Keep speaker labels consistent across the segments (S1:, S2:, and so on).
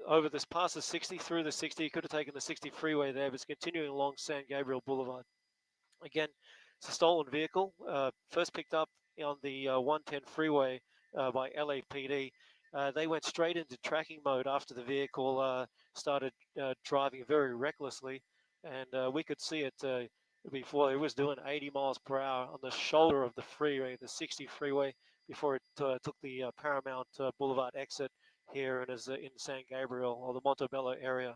S1: over this past the 60, through the 60. He could have taken the 60 freeway there, but it's continuing along San Gabriel Boulevard. Again, it's a stolen vehicle, first picked up on the 110 freeway by LAPD. They went straight into tracking mode after the vehicle started driving very recklessly, and we could see it before. It was doing 80 miles per hour on the shoulder of the freeway, the 60 freeway, before it took the Paramount Boulevard exit here and is in San Gabriel or the Montebello area.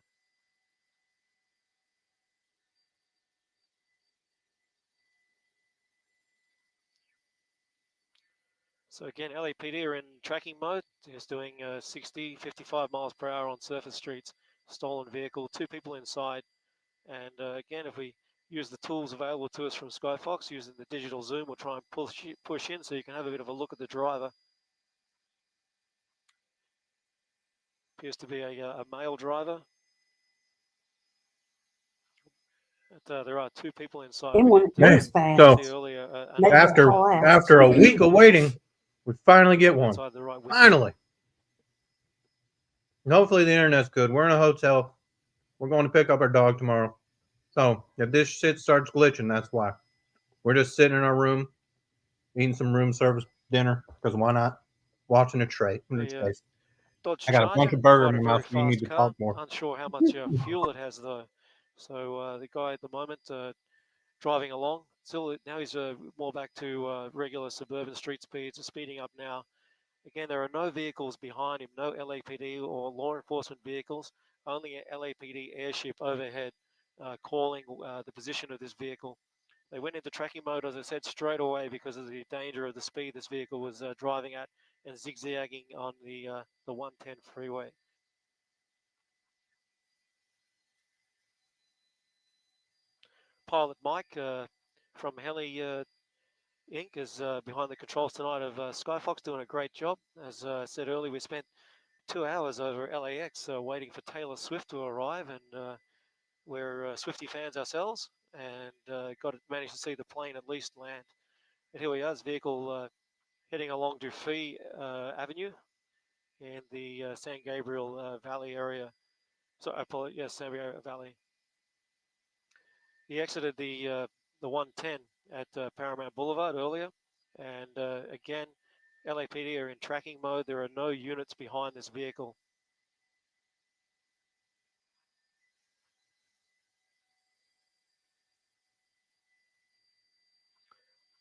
S1: So again, LAPD are in tracking mode. It's doing 60, 55 miles per hour on surface streets. Stolen vehicle, 2 people inside. And again, if we use the tools available to us from Skyfox using the digital zoom, we'll try and push in so you can have a bit of a look at the driver. Appears to be a male driver. There are 2 people inside.
S2: Okay, so after a week of waiting, we finally get one.
S1: Right,
S2: finally. And hopefully the internet's good. We're in a hotel. We're going to pick up our dog tomorrow. So if this shit starts glitching, that's why. We're just sitting in our room, eating some room service dinner, because why not? Watching a tray.
S1: Dodge
S2: I got a bunch of burger in my mouth, so you need to talk more.
S1: Unsure how much fuel it has, though. So the guy at the moment driving along, still now he's more back to regular suburban street speeds, speeding up now. Again, there are no vehicles behind him, no LAPD or law enforcement vehicles, only an LAPD airship overhead calling the position of this vehicle. They went into tracking mode, as I said, straight away because of the danger of the speed this vehicle was driving at and zigzagging on the 110 freeway. Pilot Mike from Heli Inc. is behind the controls tonight of Skyfox, doing a great job. As I said earlier, we spent 2 hours over LAX waiting for Taylor Swift to arrive, and we're Swiftie fans ourselves, and managed to see the plane at least land. And here we are, this vehicle heading along Dufy Avenue in the San Gabriel Valley area. So I apologize, yes, San Gabriel Valley. He exited the 110 at Paramount Boulevard earlier, and again, LAPD are in tracking mode. There are no units behind this vehicle.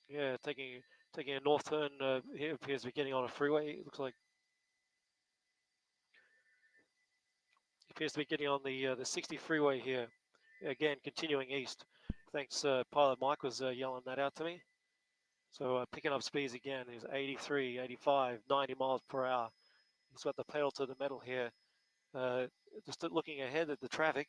S1: Yeah, taking a north turn here, appears to be getting on a freeway. It looks like he appears to be getting on the 60 freeway here. Again, continuing east. Thanks, Pilot Mike was yelling that out to me. So picking up speeds again is 83, 85, 90 miles per hour. He's got the pedal to the metal here. Just looking ahead at the traffic.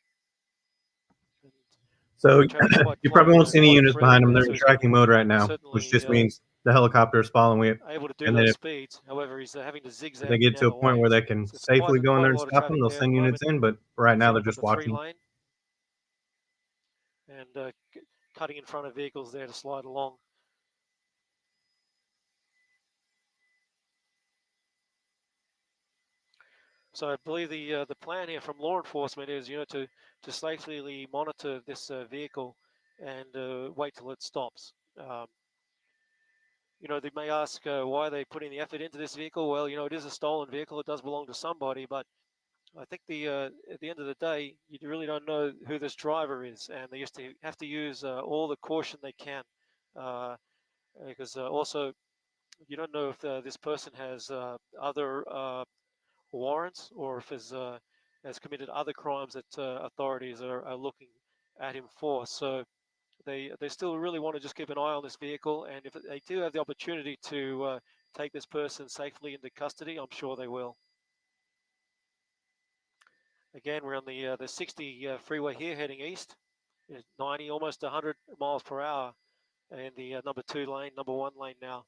S2: So you probably won't see any units behind them. They're in tracking mode right now, which just means the helicopter is following it.
S1: Able to do those speeds. However, he's having to zigzag.
S2: If they get to a point where they can safely go in there and stop them, they'll send units in. But right now, they're just watching.
S1: And cutting in front of vehicles there to slide along. So I believe the plan here from law enforcement is, to safely monitor this vehicle and wait till it stops. They may ask why are they putting the effort into this vehicle. Well, it is a stolen vehicle. It does belong to somebody, but I think at the end of the day, you really don't know who this driver is, and they have to use all the caution they can, because also you don't know if this person has other warrants or if has committed other crimes that authorities are looking at him for. So they still really want to just keep an eye on this vehicle, and if they do have the opportunity to take this person safely into custody, I'm sure they will. Again, we're on the 60 freeway here, heading east. It's 90, almost 100 miles per hour, in the number 2 lane, number 1 lane now.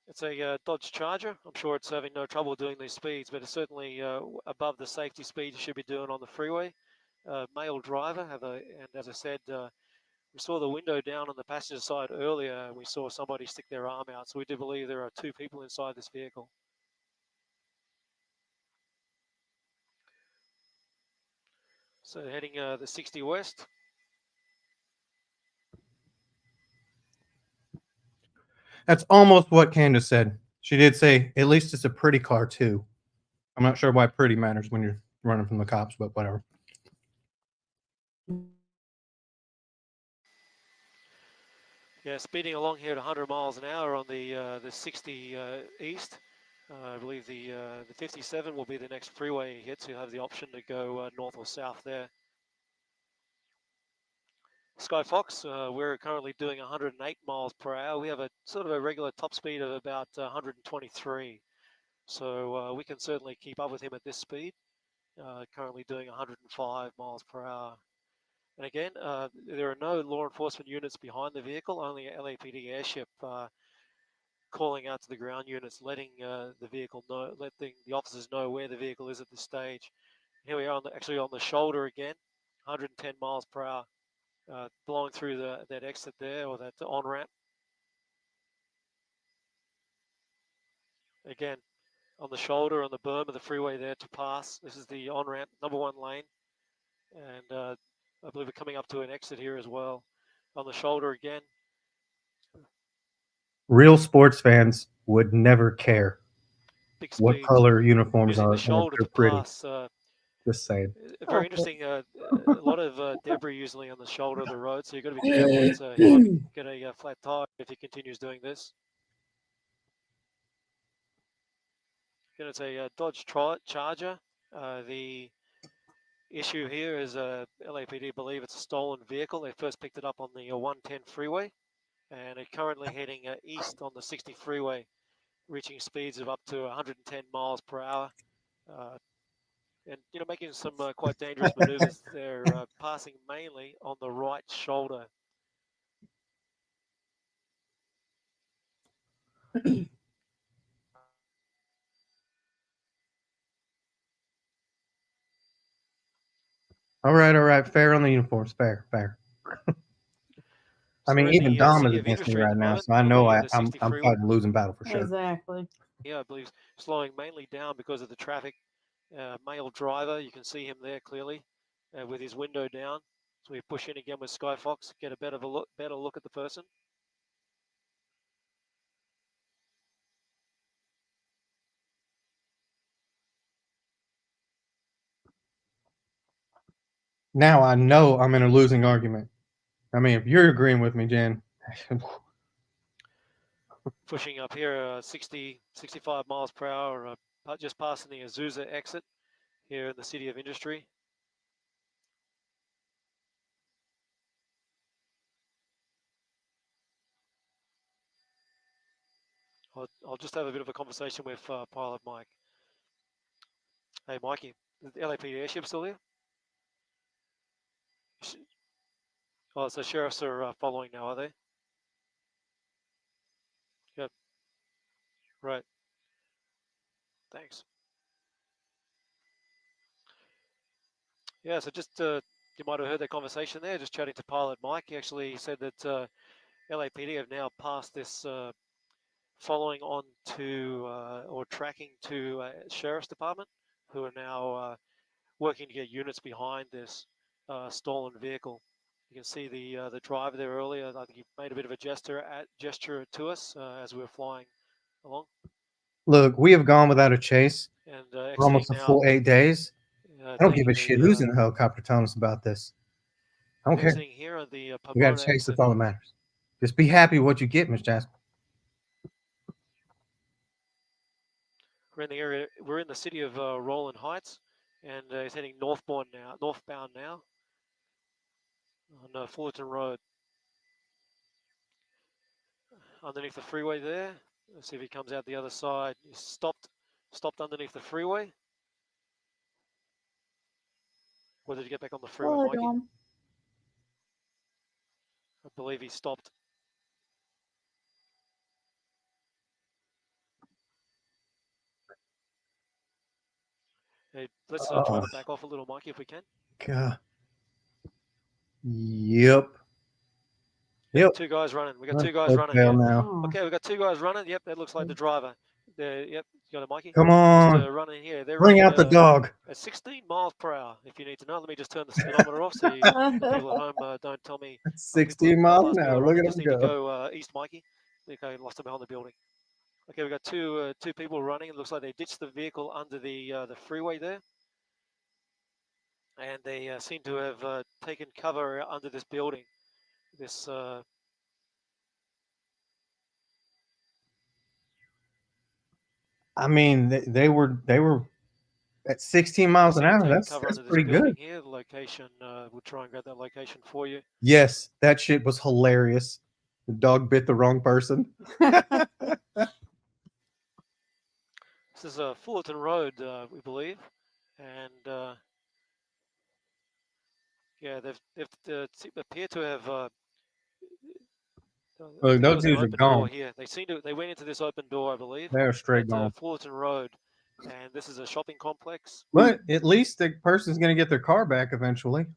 S1: It's a Dodge Charger. I'm sure it's having no trouble doing these speeds, but it's certainly above the safety speed you should be doing on the freeway. Male driver, and as I said, We saw the window down on the passenger side earlier, and we saw somebody stick their arm out. So we do believe there are 2 people inside this vehicle. So heading the 60 west.
S2: That's almost what Candace said. She did say, at least it's a pretty car, too. I'm not sure why pretty matters when you're running from the cops, but whatever.
S1: Yeah, speeding along here at 100 miles an hour on the 60 east. I believe the 57 will be the next freeway he hits. He'll have the option to go north or south there. Sky Fox, we're currently doing 108 miles per hour. We have a sort of a regular top speed of about 123. So we can certainly keep up with him at this speed. Currently doing 105 miles per hour. And again, there are no law enforcement units behind the vehicle, only a LAPD airship calling out to the ground units, letting the vehicle know, letting the officers know where the vehicle is at this stage. Here we are actually on the shoulder again, 110 miles per hour, blowing through that exit there, or that on-ramp. Again, on the shoulder, on the berm of the freeway there to pass. This is the on-ramp, number 1 lane. And I believe we're coming up to an exit here as well. On the shoulder again.
S2: Real sports fans would never care
S1: Big
S2: what
S1: speeds.
S2: color uniforms
S1: Using
S2: are.
S1: the shoulder
S2: They're
S1: to
S2: pretty.
S1: pass.
S2: Just saying.
S1: Very interesting. A lot of debris usually on the shoulder of the road, so you've got to be careful. He might get a flat tire if he continues doing this. Again, it's a Dodge Charger. The issue here is LAPD believe it's a stolen vehicle. They first picked it up on the 110 freeway, and it's currently heading east on the 60 freeway, reaching speeds of up to 110 miles per hour. And making some quite dangerous maneuvers. They're passing mainly on the right shoulder.
S2: All right. Fair on the uniforms. Fair. I mean, even Dom is against me right now, so I know I'm fighting a losing battle for sure.
S3: Exactly.
S1: Yeah, I believe slowing mainly down because of the traffic. Male driver, you can see him there clearly with his window down. So we push in again with Sky Fox, get a better look at the person.
S2: Now I know I'm in a losing argument. I mean, if you're agreeing with me, Jen.
S1: Pushing up here, 65 miles per hour, just passing the Azusa exit here in the City of Industry. I'll just have a bit of a conversation with Pilot Mike. Hey, Mikey, is the LAPD airship still there? Oh, so sheriffs are following now, are they? Yep. Right. Thanks. Yeah, so just you might have heard that conversation there, just chatting to Pilot Mike. He actually said that LAPD have now passed this following on to or tracking to Sheriff's Department, who are now working to get units behind this stolen vehicle. You can see the driver there earlier. I think he made a bit of a gesture to us as we were flying along.
S2: Look, we have gone without a chase
S1: And
S2: for almost a full 8 days. I don't give a shit who's in the helicopter telling us about this. I don't care.
S1: Here on the
S2: We got to chase. That's all that matters. Just be happy with what you get, Miss Jasper.
S1: We're in the area. We're in the city of Rowland Heights, and he's heading northbound now on Fullerton Road. Underneath the freeway there. Let's see if he comes out the other side. He's stopped underneath the freeway. Or did he get back on the freeway,
S3: Hello,
S1: Mikey?
S3: Dom.
S1: I believe he stopped. Hey, let's try to back off a little, Mikey, if we can.
S2: God. Yep. Yep.
S1: Two guys running. We got
S2: Let's
S1: two guys running
S2: hotel
S1: here.
S2: now.
S3: Oh.
S1: Okay, we got two guys running. Yep, that looks like the driver. Yep, you got it, Mikey.
S2: Come
S1: Just
S2: on.
S1: running here. They're
S2: Bring
S1: running
S2: out the dog.
S1: at 16 miles per hour. If you need to know, let me just turn the speedometer off so you, people at home don't tell me.
S2: 16 miles
S1: fast
S2: an
S1: people
S2: hour.
S1: are
S2: Look
S1: running.
S2: at
S1: Just
S2: him
S1: need to
S2: go.
S1: go east, Mikey. Okay, lost them behind the building. Okay, we got two people running. It looks like they ditched the vehicle under the freeway there, and they seem to have taken cover under this building. This
S2: I mean, they were at 16 miles an
S1: seem to
S2: hour.
S1: take
S2: That's
S1: cover under this
S2: pretty
S1: building
S2: good.
S1: here. The location, we'll try and grab that location for you.
S2: Yes, that shit was hilarious. The dog bit the wrong person.
S1: This is Fullerton Road, we believe, and yeah, they've appear to have. I
S2: Look,
S1: think there
S2: those
S1: was an
S2: dudes are
S1: open door
S2: gone.
S1: here. They went into this open door, I believe,
S2: They're
S1: at
S2: straight gone.
S1: Fullerton Road, and this is a shopping complex.
S2: But at least the person's going to get their car back eventually.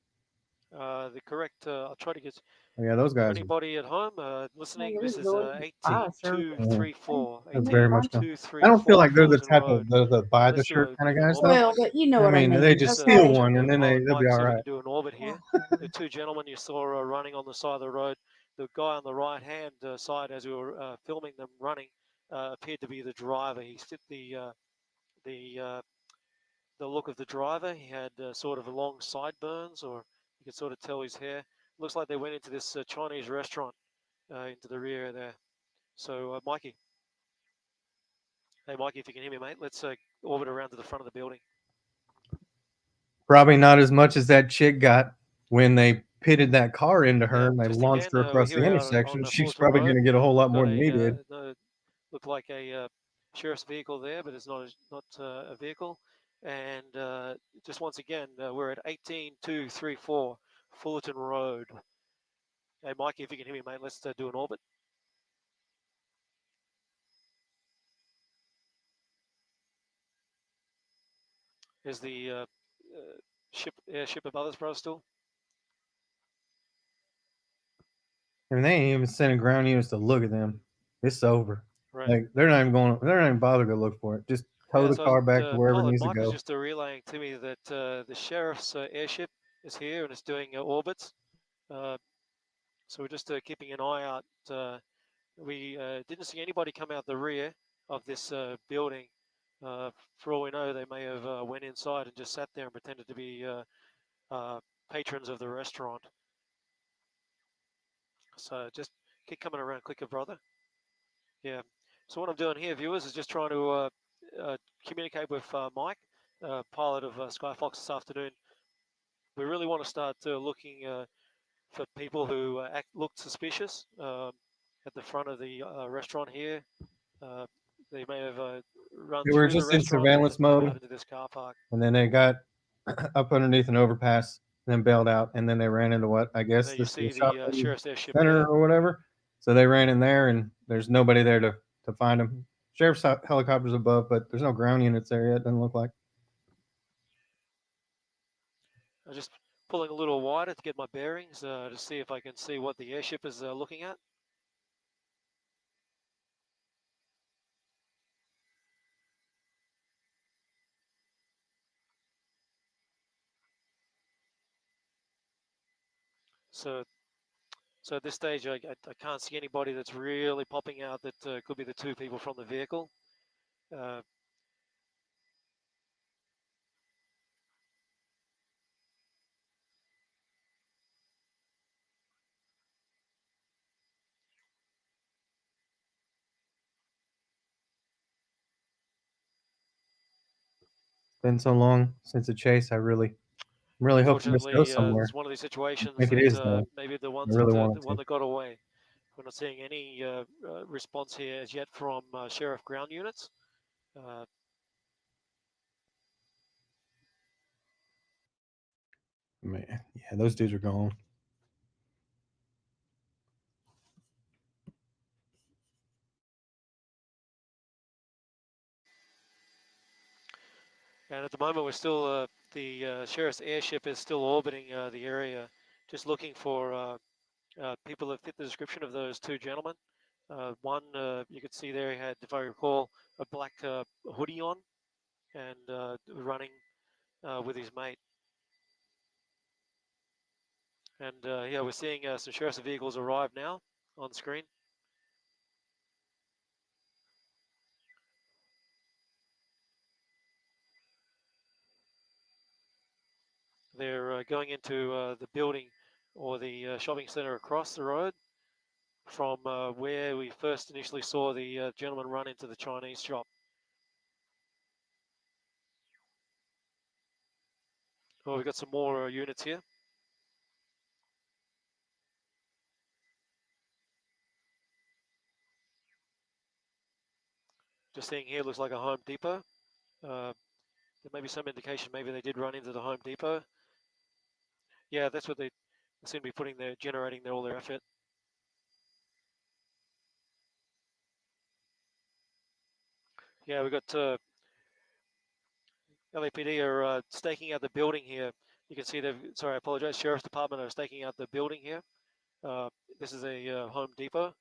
S1: The correct. I'll try to get.
S2: Oh, yeah, those guys.
S1: Anybody at home listening?
S3: Yeah,
S1: This is
S3: really.
S1: 18234.
S2: That's very much so.
S1: 18234.
S2: I don't feel like they're the
S1: Fullerton
S2: type
S1: Road.
S2: of the buy the
S1: Let's do
S2: shirt kind of guys, though.
S3: Well, but you know
S2: I
S3: what
S2: mean,
S3: I mean.
S2: they just
S3: Okay.
S2: steal one and then
S1: Pilot
S2: they'll be
S1: Mike,
S2: all
S1: see if we
S2: right.
S1: can do an orbit here. The two gentlemen you saw running on the side of the road. The guy on the right hand side, as we were filming them running, appeared to be the driver. He fit the look of the driver. He had sort of long sideburns, or you could sort of tell his hair. Looks like they went into this Chinese restaurant into the rear there. So, Mikey. Hey, Mikey, if you can hear me, mate, let's orbit around to the front of the building.
S2: Probably not as much as that chick got when they pitted that car into her and they
S1: just
S2: launched
S1: again,
S2: her across
S1: we're
S2: the
S1: here out
S2: intersection.
S1: on the
S2: She's
S1: Fullerton
S2: probably
S1: Road.
S2: going to get a whole lot
S1: We've
S2: more
S1: got
S2: than me did.
S1: Looked like a sheriff's vehicle there, but it's not a vehicle. And just once again, we're at 18234 Fullerton Road. Hey, Mikey, if you can hear me, mate, let's do an orbit. Is the airship above us, bro, still?
S2: And they ain't even sending ground units to look at them. It's over.
S1: Right.
S2: Like they're not even going. They're not even bothering to look for it. Just tow the
S1: so
S2: car back to wherever it
S1: Pilot
S2: needs
S1: Mike
S2: to go.
S1: was just relaying to me that the sheriff's airship is here and it's doing orbits. So we're just keeping an eye out. We didn't see anybody come out the rear of this building. For all we know, they may have went inside and just sat there and pretended to be patrons of the restaurant. So just keep coming around quicker, brother. Yeah. So what I'm doing here, viewers, is just trying to communicate with Mike, pilot of Skyfox this afternoon. We really want to start looking for people who look suspicious at the front of the restaurant here. They may have run
S2: They were
S1: through
S2: just
S1: the
S2: in
S1: restaurant
S2: surveillance
S1: and out
S2: mode,
S1: into this car park.
S2: and then they got up underneath an overpass, then bailed out, and then they ran into what I guess
S1: And you
S2: this
S1: see
S2: is
S1: the sheriff's airship
S2: center
S1: there.
S2: or whatever. So they ran in there, and there's nobody there to find them. Sheriff's helicopter's above, but there's no ground units there yet. Doesn't look like.
S1: I'm just pulling a little wider to get my bearings to see if I can see what the airship is looking at. So at this stage, I can't see anybody that's really popping out that could be the two people from the vehicle.
S2: Been so long since a chase. I'm really hoping this
S1: Unfortunately,
S2: goes somewhere.
S1: it's one of these situations
S2: I think
S1: that
S2: it is, though.
S1: maybe the
S2: I
S1: ones
S2: really
S1: that,
S2: want
S1: the
S2: it
S1: one
S2: to.
S1: that got away. We're not seeing any response here as yet from sheriff ground units.
S2: Man, yeah, those dudes are gone.
S1: And at the moment, we're still the sheriff's airship is still orbiting the area, just looking for people that fit the description of those two gentlemen. One, you could see there, he had, if I recall, a black hoodie on and running with his mate. And yeah, we're seeing some sheriff's vehicles arrive now on screen. They're going into the building or the shopping centre across the road from where we first initially saw the gentleman run into the Chinese shop. Well, we've got some more units here. Just seeing here, looks like a Home Depot. There may be some indication maybe they did run into the Home Depot. Yeah, that's what they seem to be putting their, generating all their effort. Yeah, we've got LAPD are staking out the building here. You can see they've, sorry, I apologize, Sheriff's Department are staking out the building here. This is a Home Depot.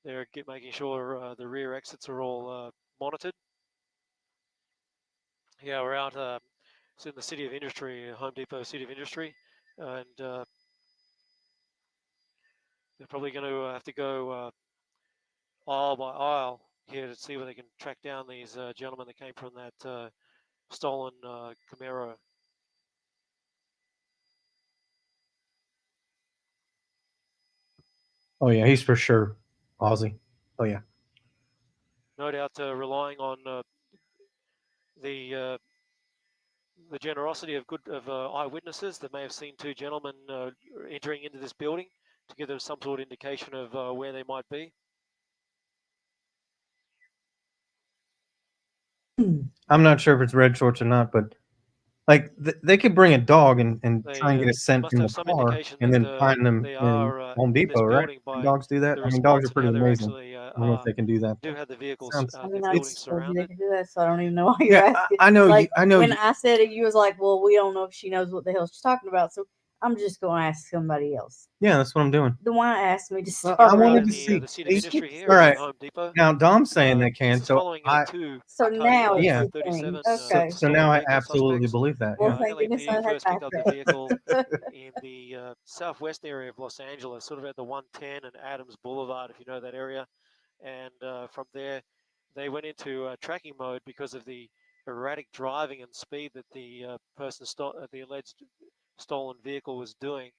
S1: They're making sure the rear exits are all monitored. Yeah, we're out it's in the City of Industry, Home Depot City of Industry, and they're probably going to have to go aisle by aisle here to see where they can track down these gentlemen that came from that stolen Camaro.
S2: Oh yeah, he's for sure Aussie. Oh yeah.
S1: No doubt relying on the generosity of eyewitnesses that may have seen two gentlemen entering into this building to give them some sort of indication of where they might be.
S2: I'm not sure if it's red shorts or not, but like they could bring a dog and try and get a scent
S1: must
S2: from
S1: have
S2: the
S1: some
S2: car
S1: indication
S2: and
S1: that
S2: then find them
S1: they
S2: in
S1: are
S2: Home
S1: in this
S2: Depot, right?
S1: building by
S2: Dogs do that.
S1: the
S2: I mean, dogs are
S1: response and
S2: pretty
S1: how they're
S2: amazing.
S1: actually
S2: I don't know if they can do that.
S1: do have the vehicles,
S2: Sounds-
S3: I
S1: the
S3: mean, I
S1: building
S3: just told you they
S1: surrounded.
S3: could do that, so I don't even know why you're
S2: Yeah,
S3: asking.
S2: I know.
S3: Like,
S2: I know.
S3: when I said it, you was like, "Well, we don't know if she knows what the hell she's talking about." So I'm just going to ask somebody else.
S2: Yeah, that's what I'm doing.
S3: The one asked me to
S2: Well,
S3: start.
S2: I
S1: We're out
S2: wanted
S1: in
S2: to
S1: the
S2: see.
S1: City of Industry here,
S2: All right.
S1: Home Depot.
S2: Now Dom's saying they can,
S1: This is
S2: so
S1: following two
S3: So now
S2: Yeah.
S3: it's the thing.
S1: 37
S3: Okay.
S2: so now I
S1: vehicle
S2: absolutely
S1: suspects.
S2: believe that.
S3: Well,
S2: Yeah.
S3: thank goodness I
S1: LAPD
S3: had
S1: first picked up the
S3: background.
S1: vehicle in the southwest area of Los Angeles, sort of at the 110 and Adams Boulevard, if you know that area. And from there, they went into tracking mode because of the erratic driving and speed that the the alleged stolen vehicle was doing.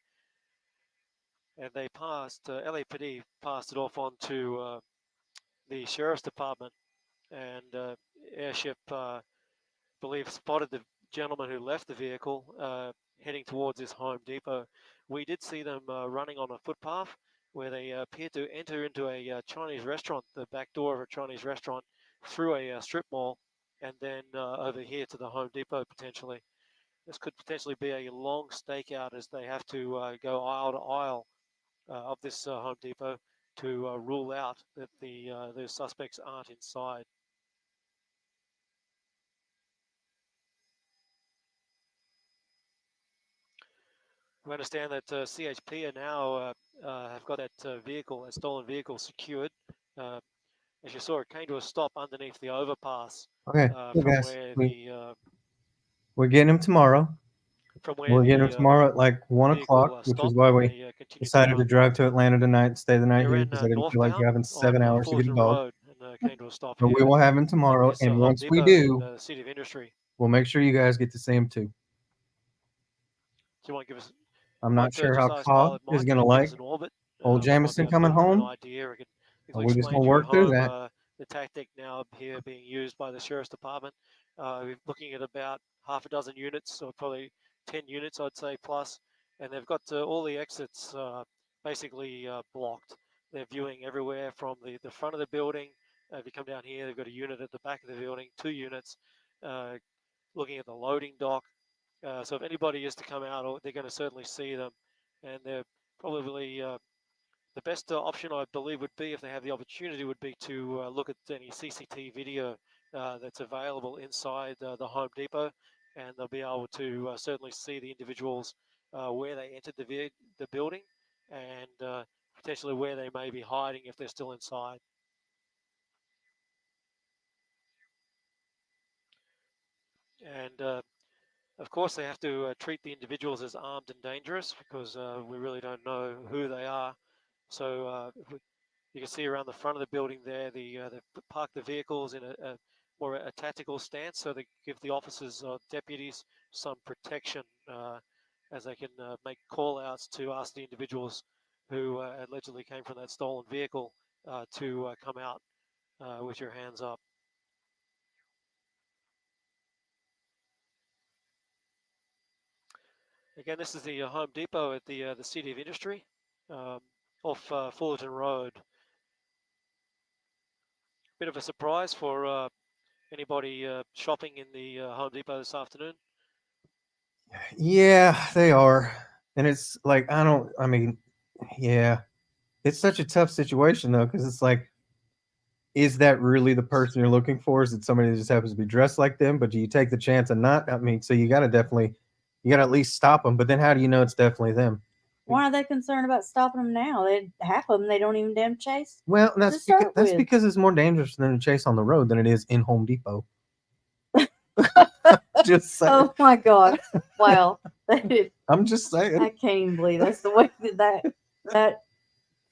S1: And they passed, LAPD passed it off onto the Sheriff's Department, and Airship, believe, spotted the gentleman who left the vehicle heading towards this Home Depot. We did see them running on a footpath where they appeared to enter into a Chinese restaurant, the back door of a Chinese restaurant, through a strip mall, and then over here to the Home Depot potentially. This could potentially be a long stakeout as they have to go aisle to aisle of this Home Depot to rule out that the suspects aren't inside. We understand that CHP are now have got that vehicle, that stolen vehicle, secured. As you saw, it came to a stop underneath the overpass.
S2: Okay,
S1: From
S2: guys,
S1: where
S2: we're getting him tomorrow. We're getting him tomorrow at like 1 o'clock, which is why we decided to drive to Atlanta tonight, stay the night here because I didn't feel like driving 7 hours to get a dog.
S1: Came to a stop
S2: But we will have him tomorrow, and once we do,
S1: the City of Industry.
S2: We'll make sure you guys get to see him too.
S1: Do you want to give us?
S2: I'm not sure how Cobb is going to like old Jameson coming home. But we just going to work through that.
S1: The tactic now here being used by the Sheriff's Department. We're looking at about half a dozen units, or probably 10 units, I'd say, plus. And they've got all the exits basically blocked. They're viewing everywhere from the front of the building. If you come down here, they've got a unit at the back of the building, 2 units, looking at the loading dock. So if anybody is to come out, they're going to certainly see them. And they're probably the best option, I believe, would be, if they have the opportunity, would be to look at any CCTV video that's available inside the Home Depot, and they'll be able to certainly see the individuals where they entered the building, and potentially where they may be hiding if they're still inside. And of course, they have to treat the individuals as armed and dangerous because we really don't know who they are. So you can see around the front of the building there, they park the vehicles in a more a tactical stance, so they give the officers or deputies some protection as they can make call outs to ask the individuals who allegedly came from that stolen vehicle to come out with your hands up. Again, this is the Home Depot at the City of Industry off Fullerton Road. Bit of a surprise for anybody shopping in the Home Depot this afternoon.
S2: Yeah, they are. And it's like, I mean, yeah, it's such a tough situation though, because it's like, is that really the person you're looking for? Is it somebody that just happens to be dressed like them? But do you take the chance and not? I mean, so you got to at least stop them. But then how do you know it's definitely them?
S3: Why are they concerned about stopping them now? Half of them they don't even damn chase.
S2: Well, that's
S3: start
S2: that's
S3: with.
S2: because it's more dangerous than a chase on the road than it is in Home Depot. Just saying.
S3: Oh my god! Wow,
S2: I'm just saying.
S3: I can't even believe that's the way that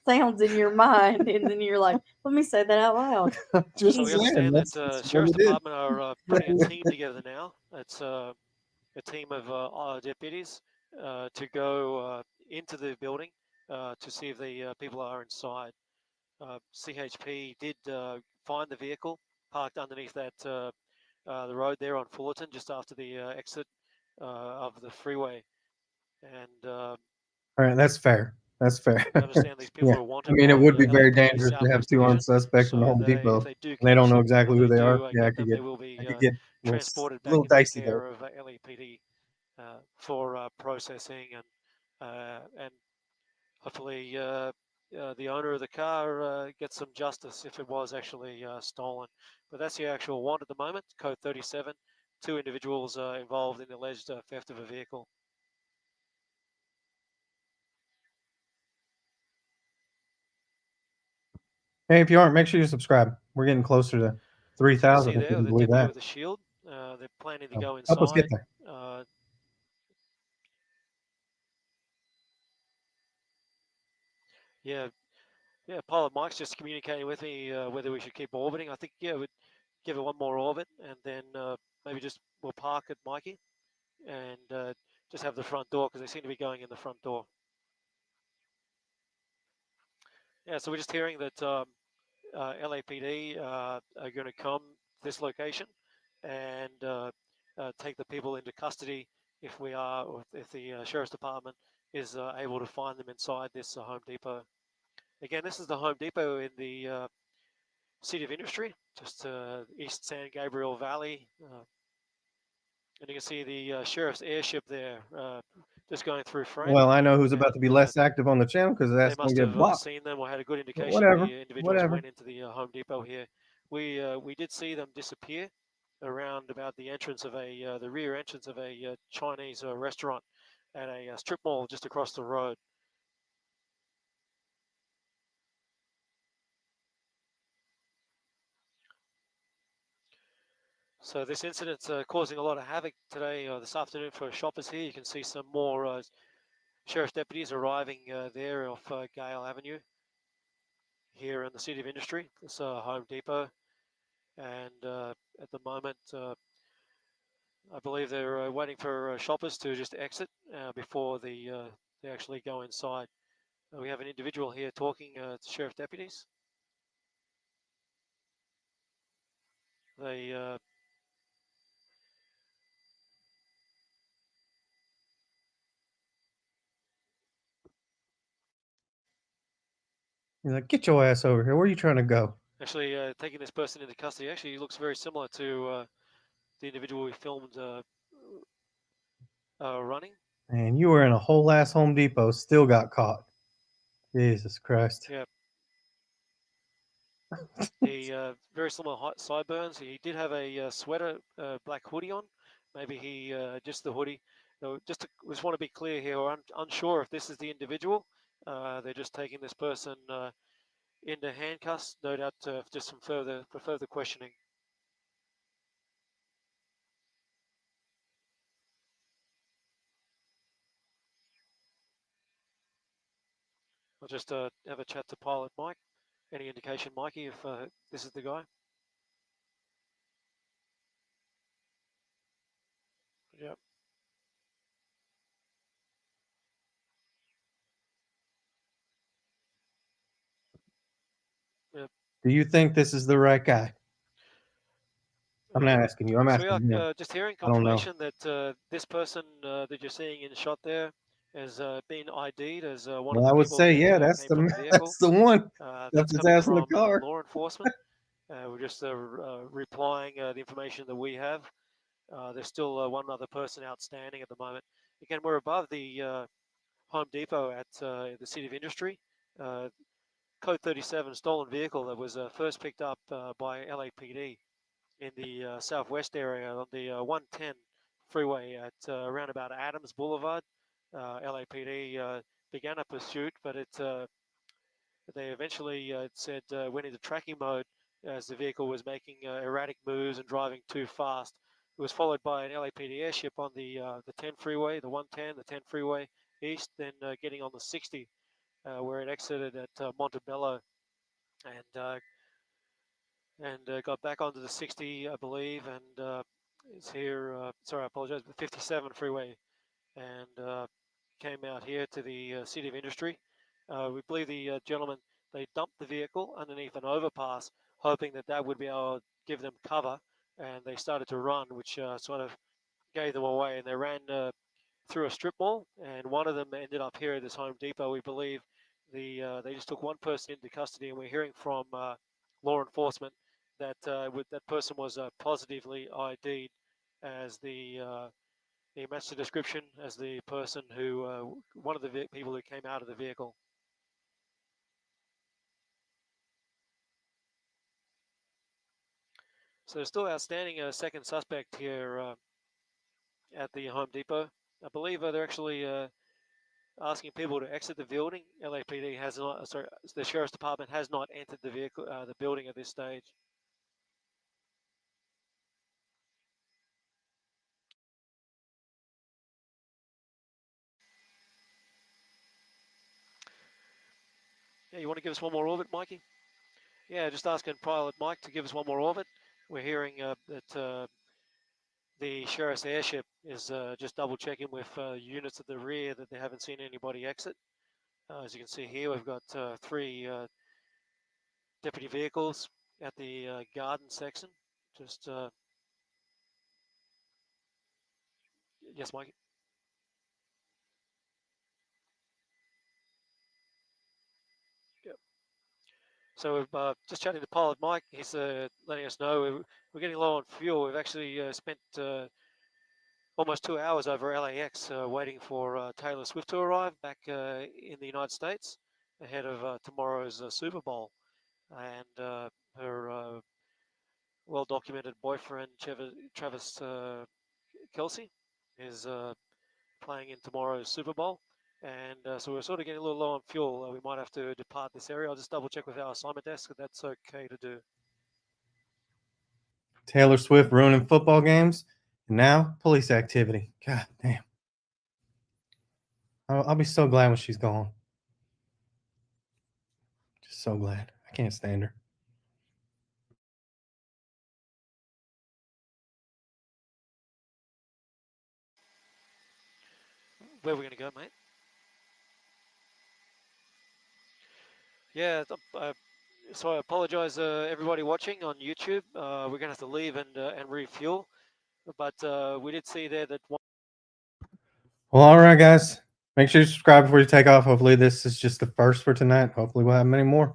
S3: sounds in your mind, and then you're like, "Let me say that out loud."
S2: Just
S1: So we
S2: saying.
S1: understand
S2: That's
S1: that
S2: what
S1: Sheriff's
S2: it is.
S1: Department are putting a team together now. It's a team of deputies to go into the building to see if the people are inside. CHP did find the vehicle parked underneath that the road there on Fullerton, just after the exit of the freeway. And
S2: All right, that's fair. That's fair.
S1: we understand these people
S2: Yeah.
S1: are wanted.
S2: I mean, it
S1: by
S2: would
S1: the
S2: be very
S1: LAPD
S2: dangerous to have
S1: Southwest
S2: two armed
S1: Division.
S2: suspects in the
S1: So
S2: Home Depot.
S1: if they do
S2: They don't
S1: catch
S2: know
S1: them,
S2: exactly
S1: or
S2: who they
S1: do
S2: are. Yeah, I
S1: get
S2: could
S1: them,
S2: get,
S1: they will be
S2: I could get
S1: transported
S2: a little
S1: back into the
S2: dicey
S1: care
S2: there.
S1: of LAPD for processing and hopefully the owner of the car gets some justice if it was actually stolen. But that's the actual want at the moment, code 37. 2 individuals involved in alleged theft of a vehicle.
S2: Hey, if you aren't, make sure you subscribe. We're getting closer to 3,000.
S1: See
S2: If you
S1: there,
S2: can
S1: the
S2: believe
S1: deputy
S2: that.
S1: with the shield. They're planning to
S2: So,
S1: go
S2: help us get
S1: inside.
S2: there.
S1: Yeah, Pilot Mike's just communicating with me whether we should keep orbiting. I think, yeah, we'd give it one more orbit and then maybe just we'll park at Mikey and just have the front door because they seem to be going in the front door. Yeah, so we're just hearing that LAPD are going to come to this location and take the people into custody if we are, or if the Sheriff's Department is able to find them inside this Home Depot. Again, this is the Home Depot in the City of Industry, just East San Gabriel Valley. And you can see the Sheriff's airship there just going through frame.
S2: Well, I know who's about to be
S1: And,
S2: less active on the channel because
S1: they
S2: that's going
S1: must
S2: to get
S1: have
S2: blocked.
S1: seen them or had a good
S2: But
S1: indication
S2: whatever.
S1: the individuals
S2: Whatever.
S1: went into the Home Depot here. We did see them disappear around about the entrance of the rear entrance of a Chinese restaurant at a strip mall just across the road. So this incident's causing a lot of havoc today, this afternoon for shoppers here. You can see some more sheriff's deputies arriving there off Gale Avenue here in the City of Industry. This Home Depot, and at the moment, I believe they're waiting for shoppers to just exit before they actually go inside. We have an individual here talking to sheriff deputies. They
S2: He's like, get your ass over here. Where are you trying to go?
S1: actually taking this person into custody. Actually, he looks very similar to the individual we filmed running.
S2: And you were in a whole ass Home Depot, still got caught. Jesus Christ.
S1: Yeah. He very similar sideburns. He did have a sweater, black hoodie on. Maybe he just the hoodie. Just want to be clear here. We're unsure if this is the individual. They're just taking this person into handcuffs, no doubt, just for further questioning. I'll just have a chat to Pilot Mike. Any indication, Mikey, if this is the guy? Yep.
S2: Do you think this is the right guy? I'm not asking you. I'm
S1: So we
S2: asking him.
S1: are just hearing
S2: I don't know.
S1: confirmation that this person that you're seeing in the shot there has been ID'd as one
S2: Well,
S1: of
S2: I
S1: the
S2: would
S1: people
S2: say,
S1: that
S2: yeah, that's
S1: came from
S2: the
S1: the vehicle.
S2: that's the one.
S1: That's
S2: Left his
S1: coming
S2: ass in the
S1: from
S2: car.
S1: law enforcement. We're just replying the information that we have. There's still one other person outstanding at the moment. Again, we're above the Home Depot at the City of Industry. Code 37 stolen vehicle that was first picked up by LAPD in the southwest area on the 110 freeway at around about Adams Boulevard. LAPD began a pursuit, but they eventually said went into tracking mode as the vehicle was making erratic moves and driving too fast. It was followed by an LAPD airship on the 10 freeway, the 110, the 10 freeway east, then getting on the 60 where it exited at Montebello and got back onto the 60, I believe, and it's here. Sorry, I apologize. The 57 freeway, and came out here to the City of Industry. We believe the gentleman, they dumped the vehicle underneath an overpass, hoping that that would be able to give them cover, and they started to run, which sort of gave them away, and they ran through a strip mall, and one of them ended up here at this Home Depot. We believe they just took one person into custody, and we're hearing from law enforcement that that person was positively ID'd as the matched the description as the person who one of the people who came out of the vehicle. So there's still outstanding a second suspect here at the Home Depot. I believe they're actually asking people to exit the building. LAPD has not, sorry, the Sheriff's Department has not entered the vehicle, the building at this stage. Yeah, you want to give us one more orbit, Mikey? Yeah, just asking Pilot Mike to give us one more orbit. We're hearing that the Sheriff's airship is just double checking with units at the rear that they haven't seen anybody exit. As you can see here, we've got 3 deputy vehicles at the garden section. Just yes, Mike. Yep. So we're just chatting to Pilot Mike. He's letting us know we're getting low on fuel. We've actually spent almost 2 hours over LAX waiting for Taylor Swift to arrive back in the United States ahead of tomorrow's Super Bowl. And her well-documented boyfriend, Travis Kelce, is playing in tomorrow's Super Bowl. And so we're sort of getting a little low on fuel. We might have to depart this area. I'll just double check with our assignment desk if that's okay to do.
S2: Taylor Swift ruining football games, and now police activity. God damn. I'll be so glad when she's gone. Just so glad. I can't stand her.
S1: Where are we going to go, mate? Yeah, so I apologize, everybody watching on YouTube. We're going to have to leave and refuel. But we did see there that one.
S2: Well, all right, guys. Make sure you subscribe before you take off. Hopefully, this is just the first for tonight. Hopefully, we'll have many more.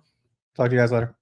S2: Talk to you guys later.